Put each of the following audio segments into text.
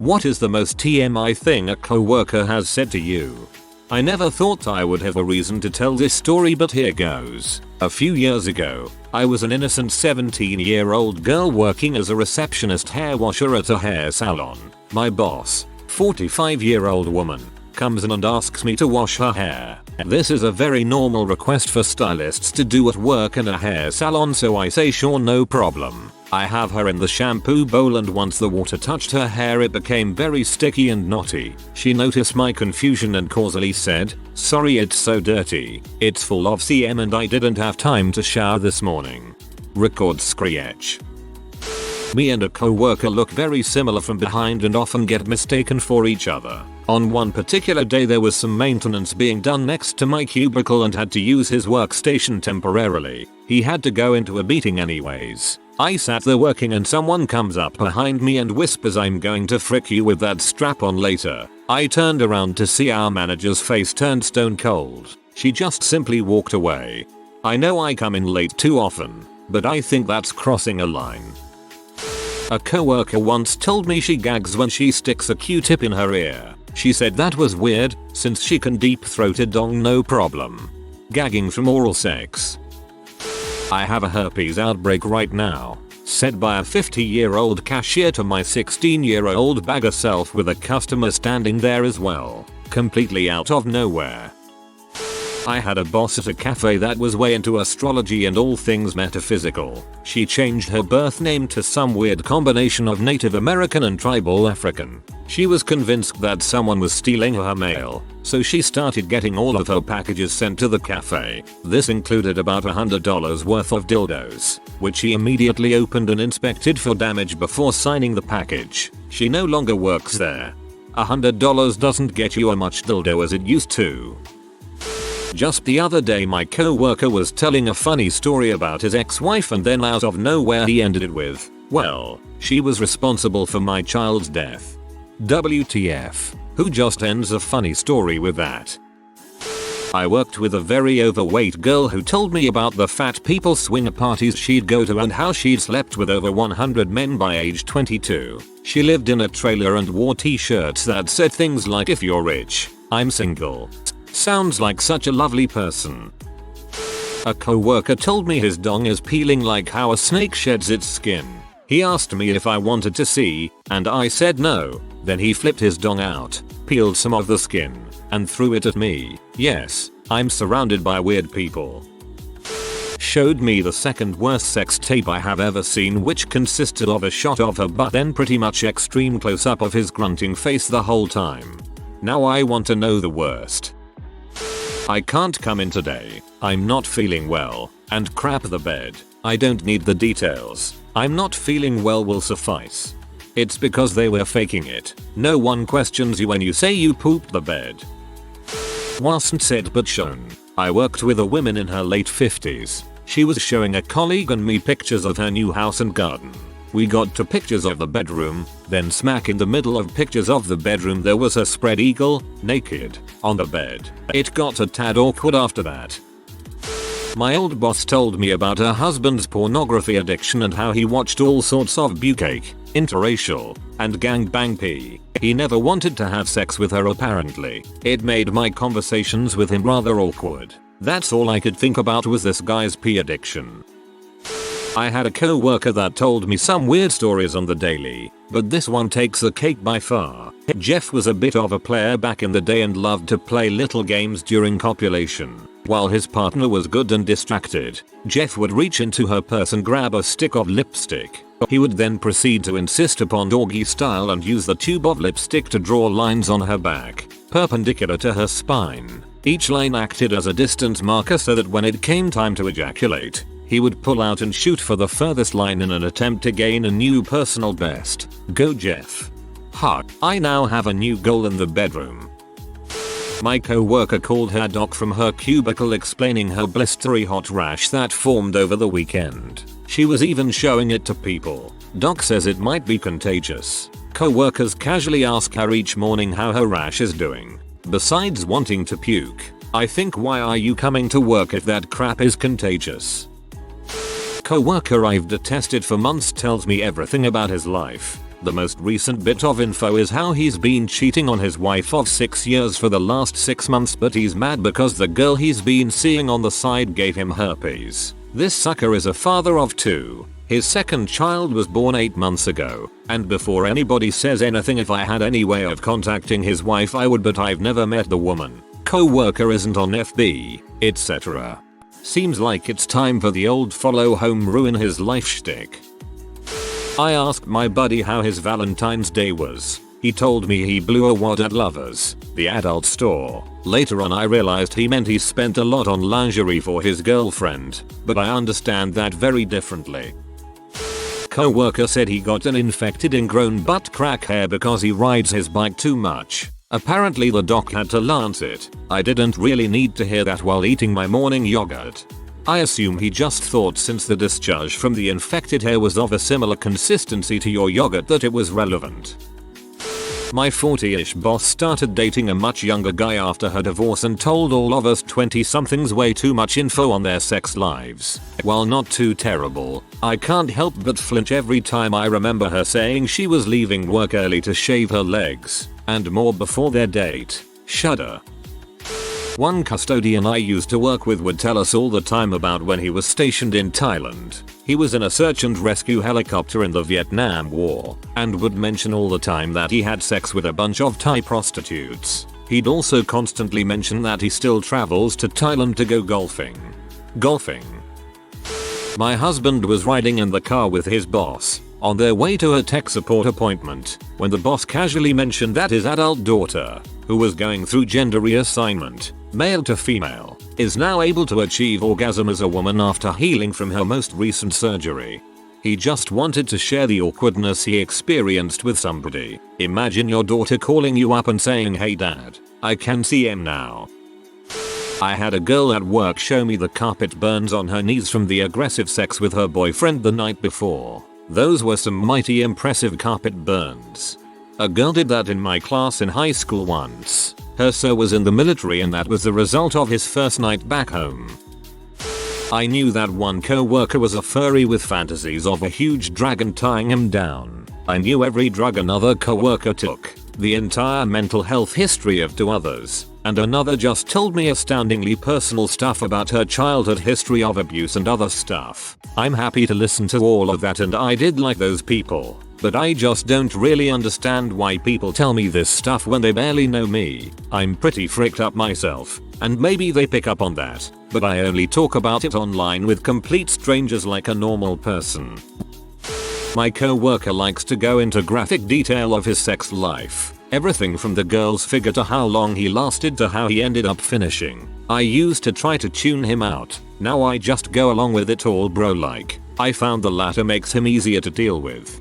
What is the most TMI thing a coworker has said to you? I never thought I would have a reason to tell this story, but here goes. A few years ago, I was an innocent 17-year-old girl working as a receptionist hair washer at a hair salon. My boss, 45-year-old woman, comes in and asks me to wash her hair. This is a very normal request for stylists to do at work in a hair salon, so I say sure, no problem. I have her in the shampoo bowl, and once the water touched her hair it became very sticky and knotty. She noticed my confusion and causally said, "Sorry, it's so dirty. It's full of CM and I didn't have time to shower this morning." Record screech. Me and a coworker look very similar from behind and often get mistaken for each other. On one particular day there was some maintenance being done next to my cubicle and had to use his workstation temporarily. He had to go into a meeting anyways. I sat there working and someone comes up behind me and whispers, "I'm going to frick you with that strap on later." I turned around to see our manager's face turned stone cold. She just simply walked away. I know I come in late too often, but I think that's crossing a line. A coworker once told me she gags when she sticks a Q-tip in her ear. She said that was weird, since she can deep throat a dong no problem. Gagging from oral sex. I have a herpes outbreak right now, said by a 50-year-old cashier to my 16-year-old bagger self with a customer standing there as well, completely out of nowhere. I had a boss at a cafe that was way into astrology and all things metaphysical. She changed her birth name to some weird combination of Native American and tribal African. She was convinced that someone was stealing her mail, so she started getting all of her packages sent to the cafe. This included about $100 worth of dildos, which she immediately opened and inspected for damage before signing the package. She no longer works there. $100 doesn't get you as much dildo as it used to. Just the other day my coworker was telling a funny story about his ex-wife, and then out of nowhere he ended it with, "Well, she was responsible for my child's death." WTF? Who just ends a funny story with that? I worked with a very overweight girl who told me about the fat people swinger parties she'd go to and how she'd slept with over 100 men by age 22. She lived in a trailer and wore t-shirts that said things like, "If you're rich, I'm single." Sounds like such a lovely person. A coworker told me his dong is peeling like how a snake sheds its skin. He asked me if I wanted to see, and I said no. Then he flipped his dong out, peeled some of the skin, and threw it at me. Yes, I'm surrounded by weird people. Showed me the second worst sex tape I have ever seen, which consisted of a shot of her butt then pretty much extreme close up of his grunting face the whole time. Now I want to know the worst. I can't come in today. I'm not feeling well, and crap the bed. I don't need the details. I'm not feeling well will suffice. It's because they were faking it. No one questions you when you say you pooped the bed. Wasn't said but shown. I worked with a woman in her late 50s. She was showing a colleague and me pictures of her new house and garden. We got to pictures of the bedroom, then smack in the middle of pictures of the bedroom there was a spread eagle, naked, on the bed. It got a tad awkward after that. My old boss told me about her husband's pornography addiction and how he watched all sorts of bukkake, interracial, and gangbang pee. He never wanted to have sex with her apparently. It made my conversations with him rather awkward. That's all I could think about was this guy's pee addiction. I had a coworker that told me some weird stories on the daily, but this one takes the cake by far. Jeff was a bit of a player back in the day and loved to play little games during copulation. While his partner was good and distracted, Jeff would reach into her purse and grab a stick of lipstick. He would then proceed to insist upon doggy style and use the tube of lipstick to draw lines on her back, perpendicular to her spine. Each line acted as a distance marker so that when it came time to ejaculate, he would pull out and shoot for the furthest line in an attempt to gain a new personal best. Go Jeff. Ha, I now have a new goal in the bedroom. My coworker called her doc from her cubicle explaining her blistery hot rash that formed over the weekend. She was even showing it to people. Doc says it might be contagious. Coworkers casually ask her each morning how her rash is doing. Besides wanting to puke, I think, why are you coming to work if that crap is contagious? Coworker I've detested for months tells me everything about his life. The most recent bit of info is how he's been cheating on his wife of 6 years for the last 6 months, but he's mad because the girl he's been seeing on the side gave him herpes. This sucker is a father of 2. His second child was born 8 months ago, and before anybody says anything, if I had any way of contacting his wife I would, but I've never met the woman. Co-worker isn't on FB, etc. Seems like it's time for the old follow home ruin his life shtick. I asked my buddy how his Valentine's Day was. He told me he blew a wad at Lovers, the adult store. Later on I realized he meant he spent a lot on lingerie for his girlfriend, but I understand that very differently. Co-worker said he got an infected ingrown butt crack hair because he rides his bike too much. Apparently the doc had to lance it. I didn't really need to hear that while eating my morning yogurt. I assume he just thought since the discharge from the infected hair was of a similar consistency to your yogurt that it was relevant. My 40-ish boss started dating a much younger guy after her divorce and told all of us 20-somethings way too much info on their sex lives. While not too terrible, I can't help but flinch every time I remember her saying she was leaving work early to shave her legs, and more before their date. Shudder. One custodian I used to work with would tell us all the time about when he was stationed in Thailand. He was in a search and rescue helicopter in the Vietnam War, and would mention all the time that he had sex with a bunch of Thai prostitutes. He'd also constantly mention that he still travels to Thailand to go golfing. My husband was riding in the car with his boss, on their way to a tech support appointment, when the boss casually mentioned that his adult daughter, who was going through gender reassignment, male to female, is now able to achieve orgasm as a woman after healing from her most recent surgery. He just wanted to share the awkwardness he experienced with somebody. Imagine your daughter calling you up and saying, "Hey dad, I can see him now." I had a girl at work show me the carpet burns on her knees from the aggressive sex with her boyfriend the night before. Those were some mighty impressive carpet burns. A girl did that in my class in high school once. Her sir was in the military and that was the result of his first night back home. I knew that one co-worker was a furry with fantasies of a huge dragon tying him down. I knew every drug another co-worker took, the entire mental health history of 2 others, and another just told me astoundingly personal stuff about her childhood history of abuse and other stuff. I'm happy to listen to all of that, and I did like those people, but I just don't really understand why people tell me this stuff when they barely know me. I'm pretty freaked up myself, and maybe they pick up on that, but I only talk about it online with complete strangers like a normal person. My co-worker likes to go into graphic detail of his sex life. Everything from the girl's figure to how long he lasted to how he ended up finishing. I used to try to tune him out. Now I just go along with it all bro-like. I found the latter makes him easier to deal with.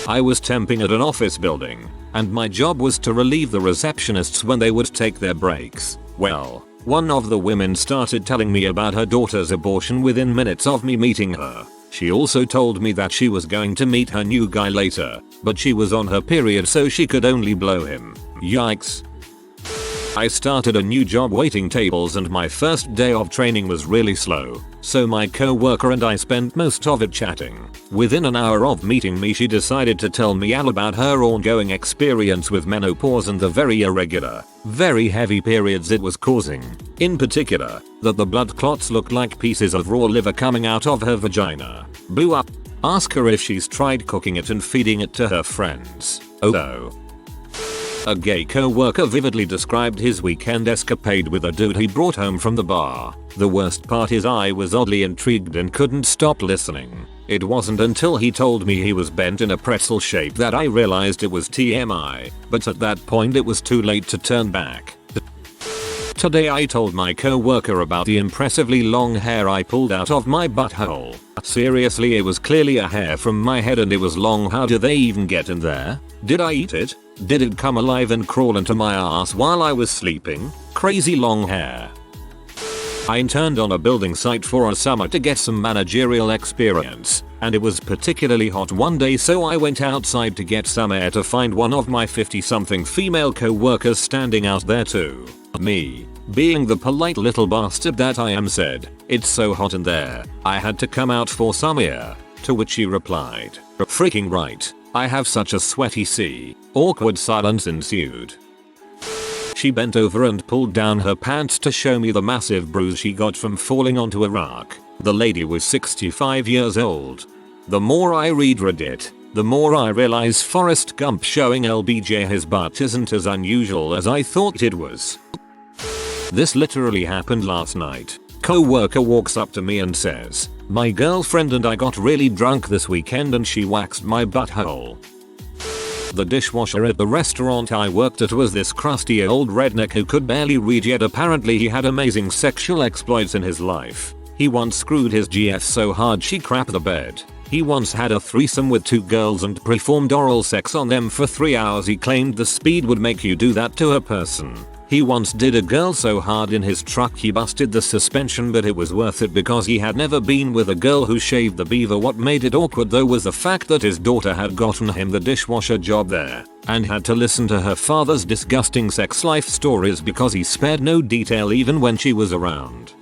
I was temping at an office building, and my job was to relieve the receptionists when they would take their breaks. Well, one of the women started telling me about her daughter's abortion within minutes of me meeting her. She also told me that she was going to meet her new guy later, but she was on her period so she could only blow him. Yikes. I started a new job waiting tables and my first day of training was really slow, so my co-worker and I spent most of it chatting. Within an hour of meeting me she decided to tell me all about her ongoing experience with menopause and the very irregular, very heavy periods it was causing. In particular, that the blood clots looked like pieces of raw liver coming out of her vagina. Blew up. Ask her if she's tried cooking it and feeding it to her friends. Oh. A gay co-worker vividly described his weekend escapade with a dude he brought home from the bar. The worst part is I was oddly intrigued and couldn't stop listening. It wasn't until he told me he was bent in a pretzel shape that I realized it was TMI, but at that point it was too late to turn back. Today I told my co-worker about the impressively long hair I pulled out of my butthole. Seriously, it was clearly a hair from my head and it was long. How do they even get in there? Did I eat it? Did it come alive and crawl into my ass while I was sleeping? Crazy long hair. I interned on a building site for a summer to get some managerial experience, and it was particularly hot one day, so I went outside to get some air to find one of my 50-something female co-workers standing out there too. Me, being the polite little bastard that I am, said, "It's so hot in there, I had to come out for some air," to which she replied, "Freaking right. I have such a sweaty C. Awkward silence ensued. She bent over and pulled down her pants to show me the massive bruise she got from falling onto a rock. The lady was 65 years old. The more I read Reddit, the more I realize Forrest Gump showing LBJ his butt isn't as unusual as I thought it was. This literally happened last night. Co-worker walks up to me and says, "My girlfriend and I got really drunk this weekend and she waxed my butthole." The dishwasher at the restaurant I worked at was this crusty old redneck who could barely read, yet apparently he had amazing sexual exploits in his life. He once screwed his GF so hard she crapped the bed. He once had a threesome with 2 girls and performed oral sex on them for 3 hours. He claimed the speed would make you do that to a person. He once did a girl so hard in his truck he busted the suspension, but it was worth it because he had never been with a girl who shaved the beaver. What made it awkward though was the fact that his daughter had gotten him the dishwasher job there and had to listen to her father's disgusting sex life stories because he spared no detail even when she was around.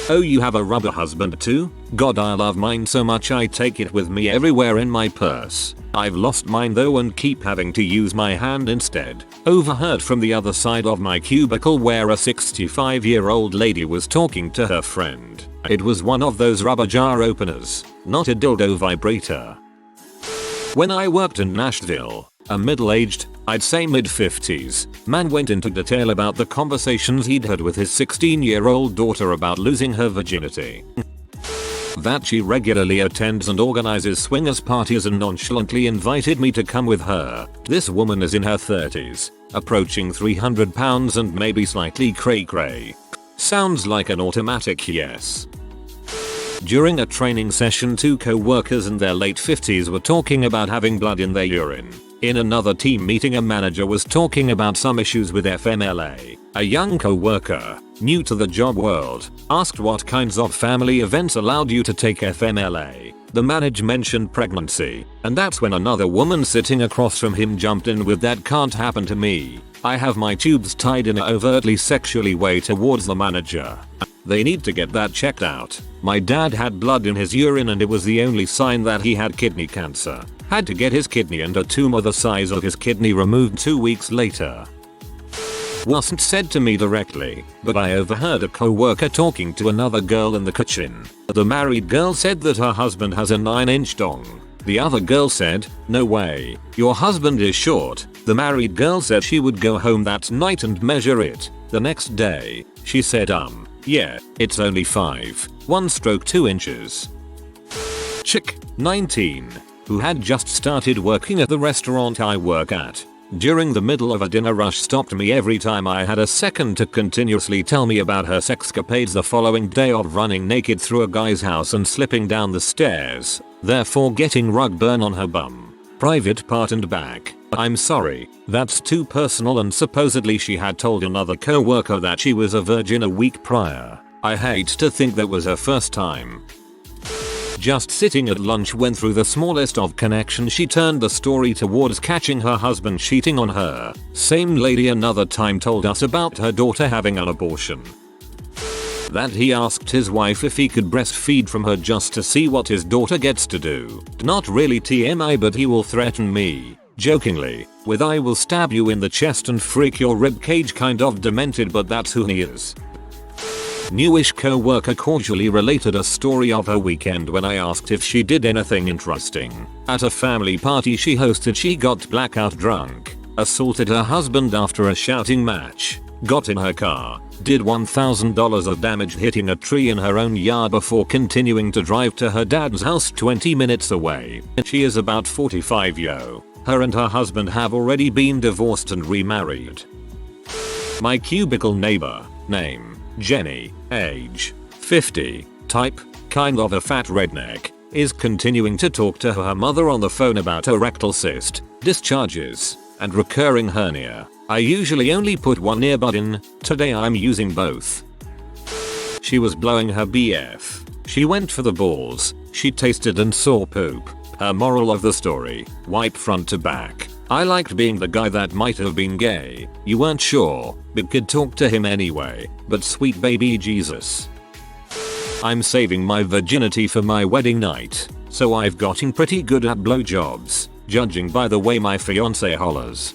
Oh, you have a rubber husband too? God, I love mine so much I take it with me everywhere in my purse. I've lost mine though and keep having to use my hand instead. Overheard from the other side of my cubicle where a 65-year-old lady was talking to her friend. It was one of those rubber jar openers, not a dildo vibrator. When I worked in Nashville, a middle-aged, I'd say mid-50s, man went into detail about the conversations he'd had with his 16-year-old daughter about losing her virginity. That she regularly attends and organizes swingers parties and nonchalantly invited me to come with her. This woman is in her 30s, approaching 300 pounds and maybe slightly cray-cray. Sounds like an automatic yes. During a training session, 2 co-workers in their late 50s were talking about having blood in their urine. In another team meeting, a manager was talking about some issues with FMLA. A young co-worker, new to the job world, asked what kinds of family events allowed you to take FMLA. The manager mentioned pregnancy, and that's when another woman sitting across from him jumped in with, "That can't happen to me. I have my tubes tied in an overtly sexually way," towards the manager. "They need to get that checked out. My dad had blood in his urine and it was the only sign that he had kidney cancer. Had to get his kidney and a tumor the size of his kidney removed 2 weeks later." Wasn't said to me directly, but I overheard a co-worker talking to another girl in the kitchen. The married girl said that her husband has a 9-inch dong. The other girl said, "No way, your husband is short." The married girl said she would go home that night and measure it. The next day, she said, "Yeah, it's only 5.1/2 inches." Chick, 19, who had just started working at the restaurant I work at, during the middle of a dinner rush stopped me every time I had a second to continuously tell me about her sexcapades the following day of running naked through a guy's house and slipping down the stairs, therefore getting rug burn on her bum, private part and back. I'm sorry, that's too personal, and supposedly she had told another co-worker that she was a virgin a week prior. I hate to think that was her first time. Just sitting at lunch when through the smallest of connections she turned the story towards catching her husband cheating on her. Same lady another time told us about her daughter having an abortion. That he asked his wife if he could breastfeed from her just to see what his daughter gets to do. Not really TMI, but he will threaten me, jokingly, with "I will stab you in the chest and freak your ribcage," kind of demented, but that's who he is. Newish co-worker casually related a story of her weekend when I asked if she did anything interesting. At a family party she hosted, she got blackout drunk, assaulted her husband after a shouting match, got in her car, did $1,000 of damage hitting a tree in her own yard before continuing to drive to her dad's house 20 minutes away. She is about 45 yo. Her and her husband have already been divorced and remarried. My cubicle neighbor, name Jenny, age 50, type kind of a fat redneck, is continuing to talk to her mother on the phone about a rectal cyst, discharges, and recurring hernia. I usually only put one earbud in, today I'm using both. She was blowing her BF. She went for the balls, she tasted and saw poop. Her moral of the story, wipe front to back. I liked being the guy that might have been gay. You weren't sure, but could talk to him anyway. But sweet baby Jesus. I'm saving my virginity for my wedding night, so I've gotten pretty good at blowjobs. judging by the way my fiance hollers.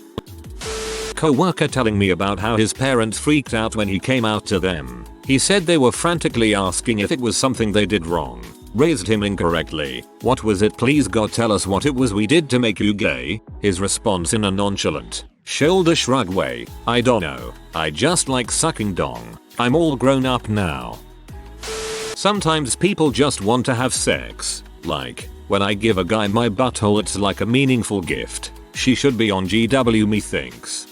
Coworker telling me about how his parents freaked out when he came out to them. He said they were frantically asking if it was something they did wrong. Raised him incorrectly. What was it? Please God tell us what it was we did to make you gay. His response in a nonchalant, shoulder shrug way. I don't know. I just like sucking dong. I'm all grown up now. Sometimes people just want to have sex. Like, when I give a guy my butthole it's like a meaningful gift. She should be on GW methinks.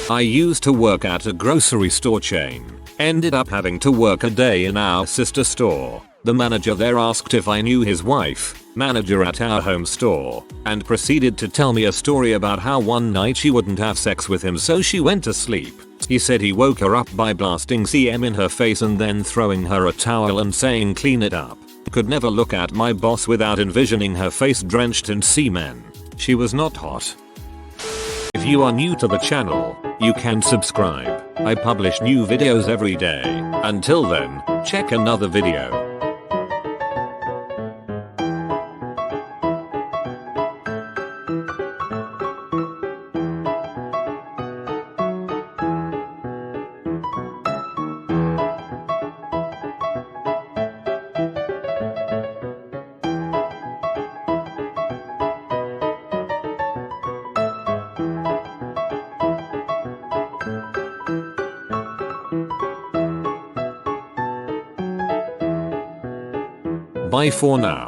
I used to work at a grocery store chain. Ended up having to work a day in our sister store. The manager there asked if I knew his wife, manager at our home store, and proceeded to tell me a story about how one night she wouldn't have sex with him so she went to sleep. He said he woke her up by blasting CM in her face and then throwing her a towel and saying clean it up. Could never look at my boss without envisioning her face drenched in semen. She was not hot. If you are new to the channel, you can subscribe. I publish new videos every day. Until then, check another video. Bye for now.